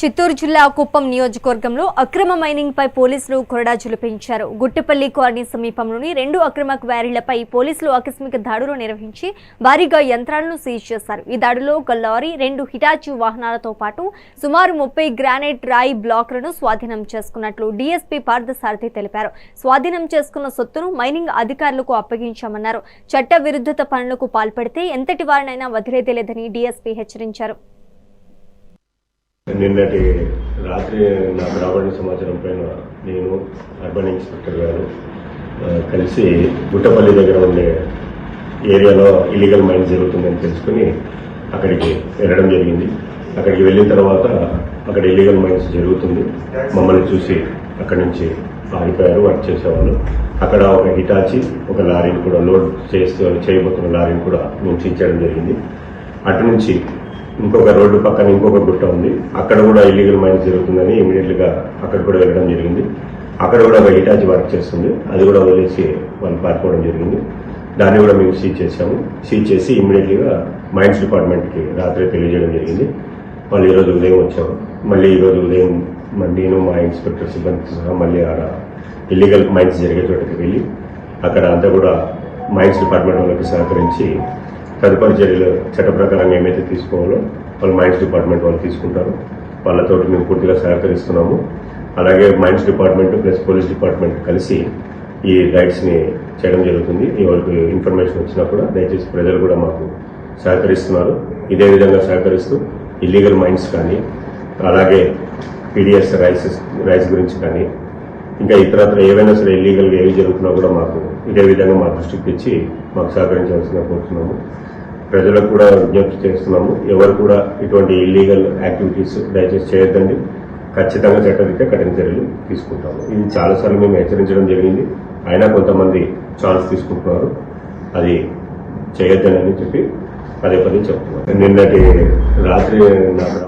చిత్తూరు జిల్లా కుప్పం నియోజకవర్గంలో అక్రమ మైనింగ్ పై పోలీసులు కొరడా జులిపించారు. గుట్టపల్లి కాలనీ సమీపంలోని 2 అక్రమ క్వారీలపై పోలీసులు ఆకస్మిక దాడులు నిర్వహించి భారీగా యంత్రాలను సీజ్ చేశారు. ఈ దాడిలో ఒక లారీ, 2 హిటాచీ వాహనాలతో పాటు సుమారు 30 గ్రానైట్ రాయి బ్లాకులను స్వాధీనం చేసుకున్నట్లు డీఎస్పీ పార్థసారథి తెలిపారు. స్వాధీనం చేసుకున్న సొత్తును మైనింగ్ అధికారులకు అప్పగించామన్నారు. చట్ట విరుద్ధత పనులకు పాల్పడితే ఎంతటి వారినైనా వదిలేదే లేదని డీఎస్పీ హెచ్చరించారు. నిన్నటి రాత్రి నాకు రాబడిన సమాచారం పైన నేను అర్బన్ ఇన్స్పెక్టర్ గారు కలిసి గుట్టపల్లి దగ్గర ఉండే ఏరియాలో ఇల్లీగల్ మైన్స్ జరుగుతుందని తెలుసుకుని అక్కడికి వెళ్ళడం జరిగింది. అక్కడికి వెళ్ళిన తర్వాత అక్కడ ఇల్లీగల్ మైన్స్ జరుగుతుంది మమ్మల్ని చూసి అక్కడి నుంచి ఆగిపోయారు. వర్క్ చేసేవాళ్ళు అక్కడ ఒక హిటాచి, ఒక లారీని కూడా లోడ్ చేయబోతున్న లారీని కూడా మేము చించడం జరిగింది. అటు నుంచి ఇంకొక రోడ్డు పక్కన ఇంకొక గుట్ట ఉంది, అక్కడ కూడా ఇల్లీగల్ మైన్స్ జరుగుతుందని ఇమీడియట్గా అక్కడ కూడా వెళ్ళడం జరిగింది. అక్కడ కూడా ఒక హిటాచి వర్క్ చేస్తుంది, అది కూడా వదిలేసి వాళ్ళు పారిపోవడం జరిగింది. దాన్ని కూడా మేము సీజ్ చేశాము. సీజ్ చేసి ఇమీడియట్గా మైన్స్ డిపార్ట్మెంట్కి రాత్రి తెలియజేయడం జరిగింది. వాళ్ళు ఈరోజు ఉదయం వచ్చాము. మళ్ళీ ఈరోజు ఉదయం నేను మా ఇన్స్పెక్టర్ సిబ్బంది సహా మళ్ళీ ఆడ ఇల్లీగల్ మైన్స్ జరిగే చోటకి వెళ్ళి అక్కడ అంతా కూడా మైన్స్ డిపార్ట్మెంట్ వాళ్ళకి సహకరించి తదుపరి చర్యలు చట్ట ప్రకారంగా ఏమైతే తీసుకోవాలో వాళ్ళు మైన్స్ డిపార్ట్మెంట్ వాళ్ళు తీసుకుంటారు. వాళ్ళతో మేము పూర్తిగా సహకరిస్తున్నాము. అలాగే mines department plus police department కలిసి ఈ రైడ్స్ని చేయడం జరుగుతుంది. ఎవరికి ఇన్ఫర్మేషన్ వచ్చినా కూడా దయచేసి ప్రజలు కూడా మాకు సహకరిస్తున్నారు. ఇదే విధంగా సహకరిస్తూ ఇల్లీగల్ మైన్స్ కానీ అలాగే పీడిఎస్ రైస్ గురించి కానీ ఇంకా ఇతరత్ర ఏవైనా సరే ఇల్లీగల్గా ఏవి జరుగుతున్నా కూడా మాకు ఇదే విధంగా మా దృష్టికి తెచ్చి మాకు సహకరించాల్సిన కోరుతున్నాము. ప్రజలకు కూడా విజ్ఞప్తి చేస్తున్నాము. ఎవరు కూడా ఇటువంటి ఇల్లీగల్ యాక్టివిటీస్ దయచేసి చేయొద్దండి. ఖచ్చితంగా చట్టరీత్యా కఠిన చర్యలు తీసుకుంటాము. ఇది చాలాసార్లు మేము హెచ్చరించడం జరిగింది, అయినా కొంతమంది ఛాన్స్ తీసుకుంటున్నారు. అది చేయొద్దని చెప్పి పదే చెప్తున్నాం. నిన్నటి రాత్రి నాకు